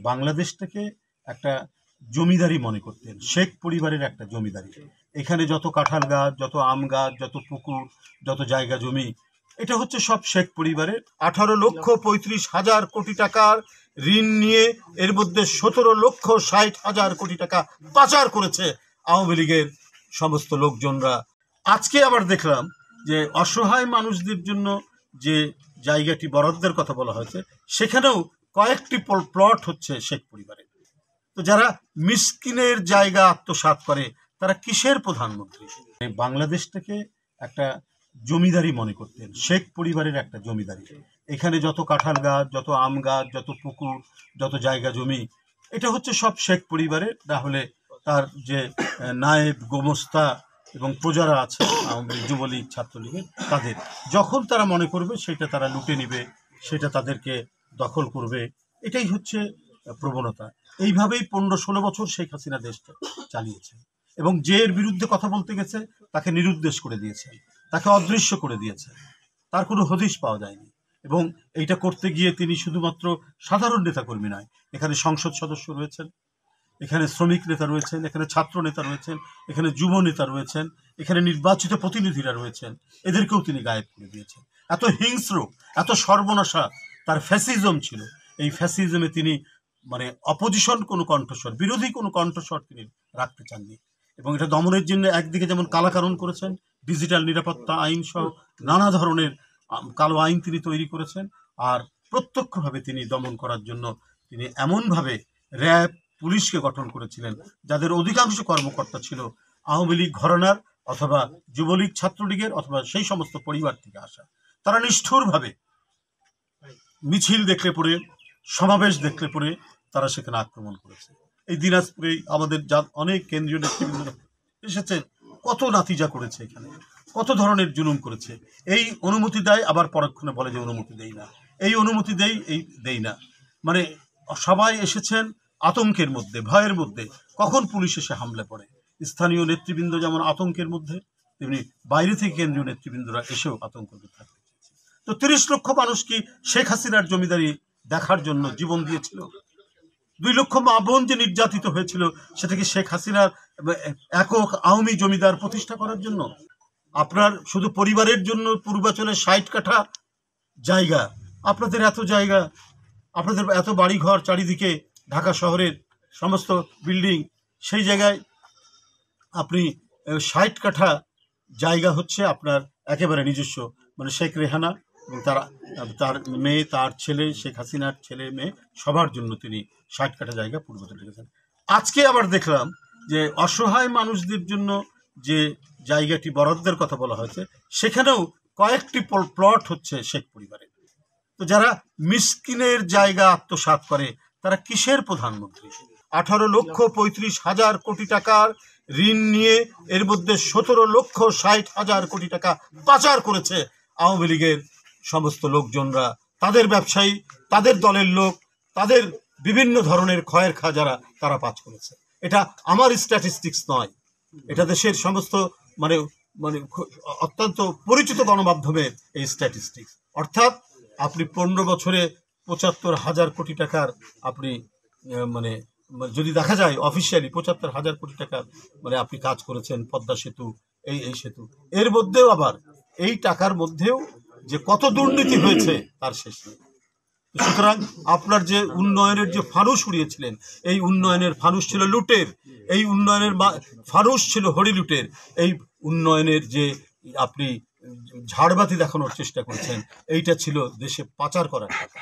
বাংলাদেশটাকে একটা জমিদারি মনে করতেন, শেখ পরিবারের একটা জমিদারি। এখানে যত কাঁঠাল গাছ, যত আম গাছ, যত পুকুর, যত জায়গা জমি, এটা হচ্ছে সব শেখ পরিবারের। 18,35,000 কোটি টাকার ঋণ নিয়ে এর মধ্যে 17,60,000 কোটি টাকা পাচার করেছে আওয়ামী লীগের সমস্ত লোকজনরা। আজকে আবার দেখলাম যে অসহায় মানুষদের জন্য যে জায়গাটি বরাদ্দের কথা বলা হয়েছে, সেখানেও কয়েকটি প্লট হচ্ছে শেখ পরিবারের। তো যারা মিসকিনের জায়গা আত্মসাৎ করে তারা কিসের প্রধানমন্ত্রী? বাংলাদেশটাকে একটা জমিদারি মনে করতেন, শেখ পরিবারের একটা জমিদারি। এখানে যত কাঁঠাল গাছ, যত আম গাছ, যত পুকুর, যত জায়গা জমি, এটা হচ্ছে সব শেখ পরিবারের। তাহলে তার যে নায়েব, গোমস্তা এবং প্রজারা আছে আওয়ামী লীগ, যুবলীগ, ছাত্রলীগের, তাদের যখন তারা মনে করবে সেটা তারা লুটে নিবে, সেটা তাদেরকে দখল করবে, এটাই হচ্ছে প্রবণতা। এইভাবেই 15-16 বছর শেখ হাসিনা দেশটা চালিয়েছে এবং যে এর বিরুদ্ধে কথা বলতে গেছে তাকে নিরুদ্দেশ করে দিয়েছে, তাকে অদৃশ্য করে দিয়েছে, তার কোনো হদিশ পাওয়া যায়নি। এবং এইটা করতে গিয়ে তিনি শুধুমাত্র সাধারণ নেতাকর্মী নয়, এখানে সংসদ সদস্য রয়েছেন, এখানে শ্রমিক নেতা রয়েছেন, এখানে ছাত্র নেতা রয়েছেন, এখানে যুব নেতা রয়েছেন, এখানে নির্বাচিত প্রতিনিধিরা রয়েছেন, এদেরকেও তিনি গায়েব করে দিয়েছেন। এত হিংস্র, এত সর্বনাশা তার ফ্যাসিজম ছিল। এই ফ্যাসিজমে তিনি অপোজিশন কোনো কণ্ঠস্বর, বিরোধী কোনো কণ্ঠস্বর তিনি রাখতে চাননি। এবং এটা দমনের জন্য একদিকে যেমন কালাকানুন করেছেন, ডিজিটাল নিরাপত্তা আইন সহ নানা ধরনের কালো আইন তিনি তৈরি করেছেন, আর প্রত্যক্ষভাবে তিনি দমন করার জন্য তিনি এমনভাবে র্যাব, পুলিশকে গঠন করেছিলেন যাদের অধিকাংশ কর্মকর্তা ছিল আওয়ামী লীগ ঘরানার অথবা যুবলীগ, ছাত্রলীগের অথবা সেই সমস্ত পরিবার থেকে আসা। তারা নিষ্ঠুরভাবে মিছিল দেখলে পরে, সমাবেশ দেখলে পরে তারা সেখানে আক্রমণ করেছে। এই দিনাজপুরে আমাদের অনেক কেন্দ্রীয় নেতৃবৃন্দ এসেছে, কত নাতিজা করেছে, এখানে কত ধরনের জুলুম করেছে। এই অনুমতি দেয়, আবার পরক্ষণে বলে যে অনুমতি দেই না, এই অনুমতি দেই, এই দেই না। সবাই এসেছেন আতঙ্কের মধ্যে, ভয়ের মধ্যে। কখন পুলিশ এসে হামলে পড়ে, স্থানীয় নেতৃবৃন্দ যেমন আতঙ্কের মধ্যে, তেমনি বাইরে থেকে কেন্দ্রীয় নেতৃবৃন্দরা এসেও আতঙ্কিত থাকে। তো 30 লক্ষ মানুষ কি শেখ হাসিনার জমিদারি দেখার জন্য জীবন দিয়েছিল? 2 লক্ষ মা বোন যে নির্যাতিত হয়েছিল সেটা কি শেখ হাসিনার একক আওয়ামী জমিদার প্রতিষ্ঠা করার জন্য? আপনার শুধু পরিবারের জন্য পূর্বাচলে 60 কাঠা জায়গা, আপনাদের এত জায়গা, আপনাদের এত বাড়িঘর চারিদিকে, ঢাকা শহরের সমস্ত বিল্ডিং, সেই জায়গায় আপনি 60 কাঠা জায়গা হচ্ছে আপনার একেবারে নিজস্ব, শেখ রেহানা এবং তার মেয়ে, তার ছেলে, শেখ হাসিনার ছেলে মেয়ে, সবার জন্য তিনি 60 কাঠা জায়গা পূর্বাচলে রেখেছেন। আজকে আবার দেখলাম যে অসহায় মানুষদের জন্য যে জায়গাটি বরাদ্দের কথা বলা হয়েছে, সেখানেও কয়েকটি প্লট হচ্ছে শেখ পরিবারের। তো যারা মিসকিনের জায়গা আত্মসাৎ করে তারা কিসের প্রধানমন্ত্রী? 18,35,000 কোটি টাকার ঋণ নিয়ে এর মধ্যে 17,60,000 কোটি টাকা পাচার করেছে আওয়ামী লীগের সমস্ত লোকজনরা, তাদের ব্যবসায়ী, তাদের দলের লোক, তাদের বিভিন্ন ধরনের খয়ের খাজারা তারা পাচার করেছে। এটা আমার স্ট্যাটিস্টিক্স নয়, এটা দেশের সমস্ত অত্যন্ত পরিচিত গণমাধ্যমের এই স্ট্যাটিস্টিক্স। অর্থাৎ আপনি 15 বছরে 75,000 কোটি টাকার আপনি যদি দেখা যায় অফিসিয়ালি 75,000 কোটি টাকার আপনি কাজ করেছেন, পদ্মা সেতু, এই সেতু। এর মধ্যেও আবার এই টাকার মধ্যেও যে কত দুর্নীতি হয়েছে তার শেষ নেই। সুতরাং আপনার যে উন্নয়নের যে ফানুস উড়িয়েছিলেন, এই উন্নয়নের ফানুস ছিল লুটের, এই উন্নয়নের ফানুস ছিল হরি লুটের। এই উন্নয়নের যে আপনি ঝাড়বাতি দেখানোর চেষ্টা করছেন, এইটা ছিল দেশে পাচার করার টাকা।